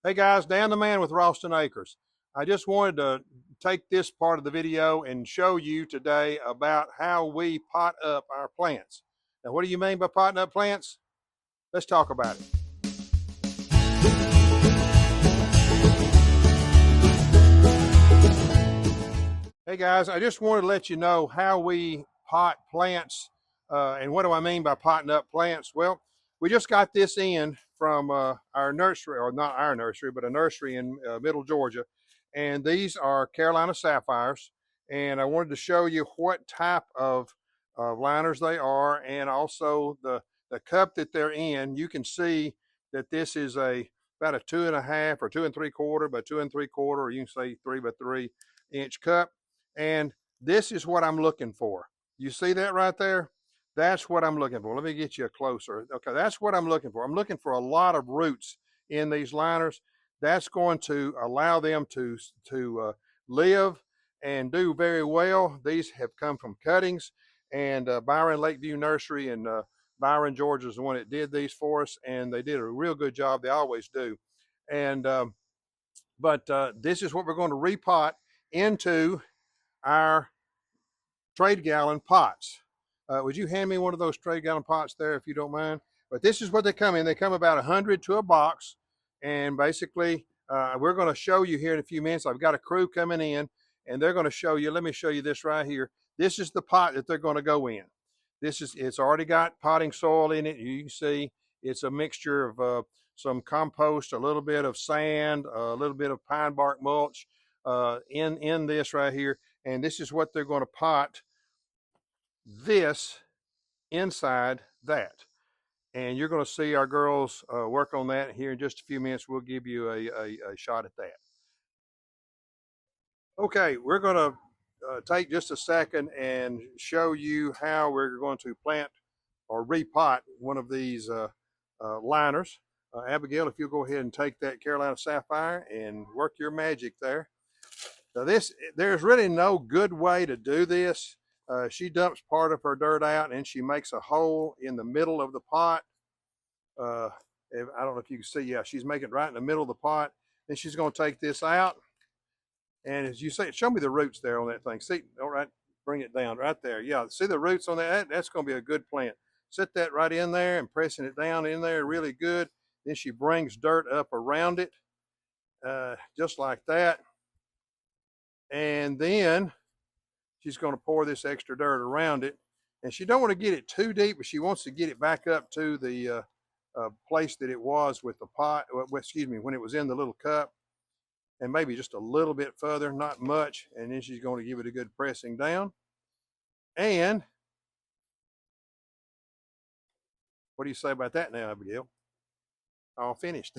Hey guys, Dan the Man with Ralston Acres. I just wanted to take this part of the video and show you today about how we pot up our plants. Now, what do you mean by potting up plants? Let's talk about it. Hey guys, I just wanted to let you know how we pot plants and what do I mean by potting up plants? Well, we just got this in from our nursery, or not our nursery, but a nursery in Middle Georgia. And these are Carolina Sapphires. And I wanted to show you what type of liners they are and also the cup that they're in. You can see that this is about a 2.5 or 2 3/4 by 2 3/4, or you can say 3 by 3 inch cup. And this is what I'm looking for. You see that right there? That's what I'm looking for. Let me get you a closer. Okay, that's what I'm looking for. I'm looking for a lot of roots in these liners. That's going to allow them to live and do very well. These have come from cuttings, and Byron Lakeview Nursery in Byron, Georgia is the one that did these for us, and they did a real good job. They always do. And this is what we're going to repot into our trade gallon pots. Would you hand me one of those trade gallon pots there if you don't mind? But this is what they come in. They come about 100 to a box. And basically, we're going to show you here in a few minutes. I've got a crew coming in and they're going to show you. Let me show you this right here. This is the pot that they're going to go in. It's already got potting soil in it. You can see it's a mixture of some compost, a little bit of sand, a little bit of pine bark mulch in this right here. And this is what they're going to pot this inside that. And you're going to see our girls work on that here in just a few minutes. We'll give you a shot at that. Okay, we're going to take just a second and show you how we're going to plant or repot one of these liners. Abigail, if you'll go ahead and take that Carolina Sapphire and work your magic there. Now there's really no good way to do this. She dumps part of her dirt out and she makes a hole in the middle of the pot. I don't know if you can see, yeah, she's making it right in the middle of the pot. Then she's going to take this out. And as you say, show me the roots there on that thing. See, all right, bring it down right there. Yeah, see the roots on that? That's going to be a good plant. Set that right in there and pressing it down in there really good. Then she brings dirt up around it, just like that. And then she's going to pour this extra dirt around it. And she don't want to get it too deep, but she wants to get it back up to the place that it was with the pot, excuse me, when it was in the little cup. And maybe just a little bit further, not much. And then she's going to give it a good pressing down. And what do you say about that now, Abigail? All finished.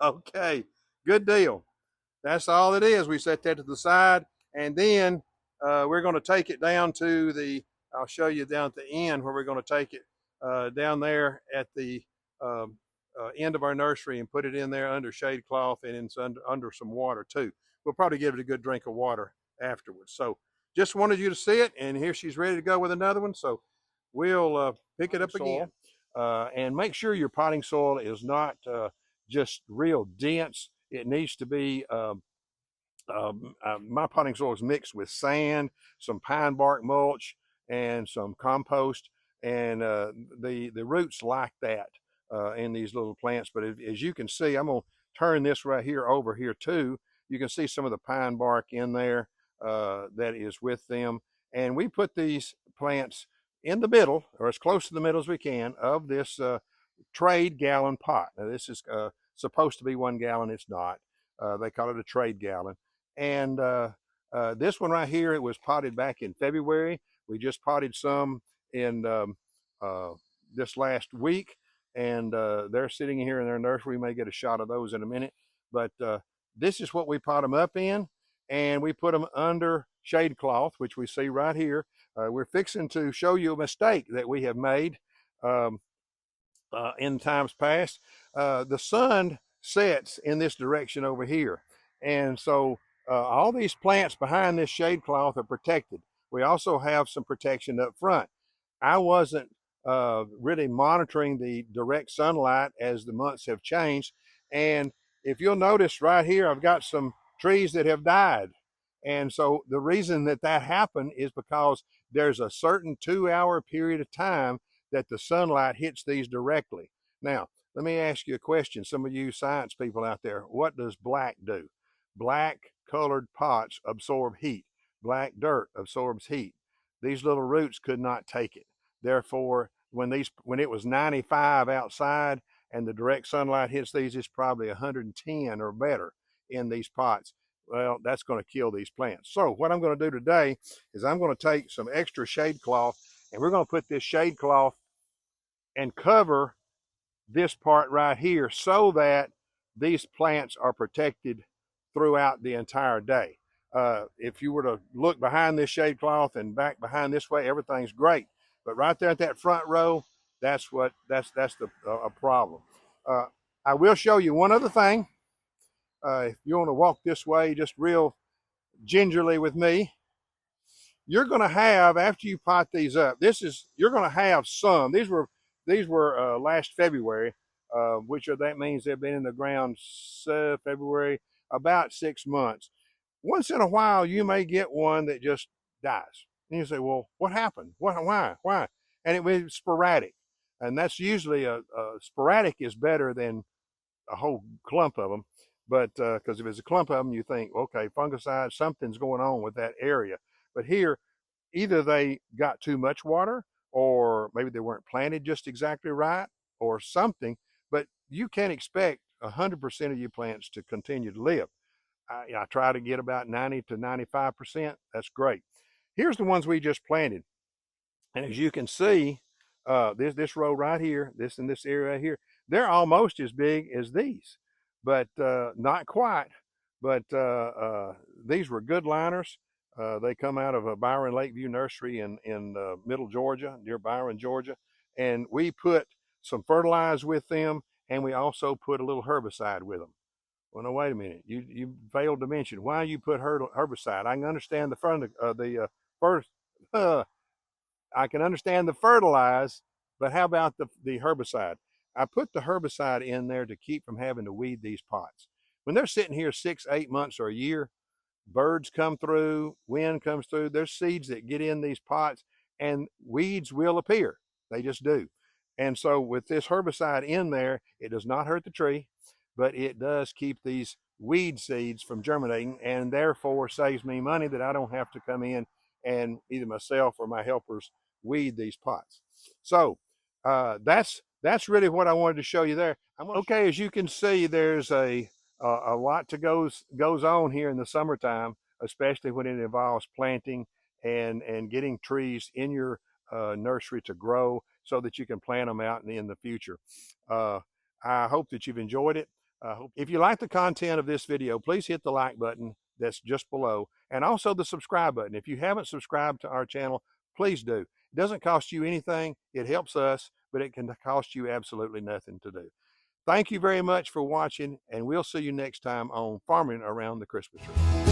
Okay, good deal. That's all it is. We set that to the side, and then we're going to take it down to I'll show you down at the end where we're going to take it down there at the end of our nursery and put it in there under shade cloth, and it's under some water too. We'll probably give it a good drink of water afterwards. So just wanted you to see it, and here she's ready to go with another one. So we'll pick it up again. And make sure your potting soil is not just real dense. It needs to be, my potting soil is mixed with sand, some pine bark mulch, and some compost. And the roots like that in these little plants. But as you can see, I'm going to turn this right here over here too. You can see some of the pine bark in there that is with them. And we put these plants in the middle, or as close to the middle as we can, of this trade gallon pot. Now this is supposed to be 1 gallon. It's not. They call it a trade gallon. And this one right here, it was potted back in February. We just potted some in this last week, and they're sitting here in their nursery. We may get a shot of those in a minute. But this is what we pot them up in, and we put them under shade cloth, which we see right here. We're fixing to show you a mistake that we have made in times past. The sun sets in this direction over here, and so all these plants behind this shade cloth are protected. We also have some protection up front. I wasn't really monitoring the direct sunlight as the months have changed, and if you'll notice right here, I've got some trees that have died. And so the reason that that happened is because there's a certain 2-hour period of time that the sunlight hits these directly. Now, let me ask you a question. Some of you science people out there, what does black do? Black colored pots absorb heat. Black dirt absorbs heat. These little roots could not take it. Therefore, when it was 95 outside and the direct sunlight hits these, it's probably 110 or better in these pots. Well, that's going to kill these plants. So what I'm going to do today is I'm going to take some extra shade cloth, and we're going to put this shade cloth and cover this part right here so that these plants are protected throughout the entire day. If you were to look behind this shade cloth and back behind this way, everything's great. But right there at that front row, that's the problem. I will show you one other thing. If you want to walk this way, just real gingerly with me, you're going to have, after you pot these up, you're going to have some. These were last February, that means they've been in the ground February, about 6 months. Once in a while, you may get one that just dies. And you say, well, what happened? Why? And it was sporadic. And that's usually sporadic is better than a whole clump of them. But because if it's a clump of them, you think, okay, fungicide, something's going on with that area. But here, either they got too much water, or maybe they weren't planted just exactly right, or something. But you can't expect 100% of your plants to continue to live. I try to get about 90 to 95%. That's great. Here's the ones we just planted. And as you can see, this row right here, this area right here, they're almost as big as these, but not quite. But these were good liners. They come out of a Byron Lakeview nursery in Middle Georgia, near Byron, Georgia. And we put some fertilizer with them, and we also put a little herbicide with them. Well, no, wait a minute. You failed to mention why you put herbicide. I can understand I can understand the fertilize, but how about the herbicide? I put the herbicide in there to keep from having to weed these pots. When they're sitting here 6, 8 months or a year, birds come through, wind comes through, there's seeds that get in these pots, and weeds will appear. They just do. And so with this herbicide in there, it does not hurt the tree, but it does keep these weed seeds from germinating, and therefore saves me money that I don't have to come in and either myself or my helpers weed these pots. So that's really what I wanted to show you there. Okay, as you can see, there's a lot goes on here in the summertime, especially when it involves planting and getting trees in your nursery to grow so that you can plant them out in the future. I hope that you've enjoyed it. If you like the content of this video, please hit the like button that's just below, and also the subscribe button. If you haven't subscribed to our channel, please do. It doesn't cost you anything. It helps us, but it can cost you absolutely nothing to do. Thank you very much for watching, and we'll see you next time on Farming Around the Christmas Tree.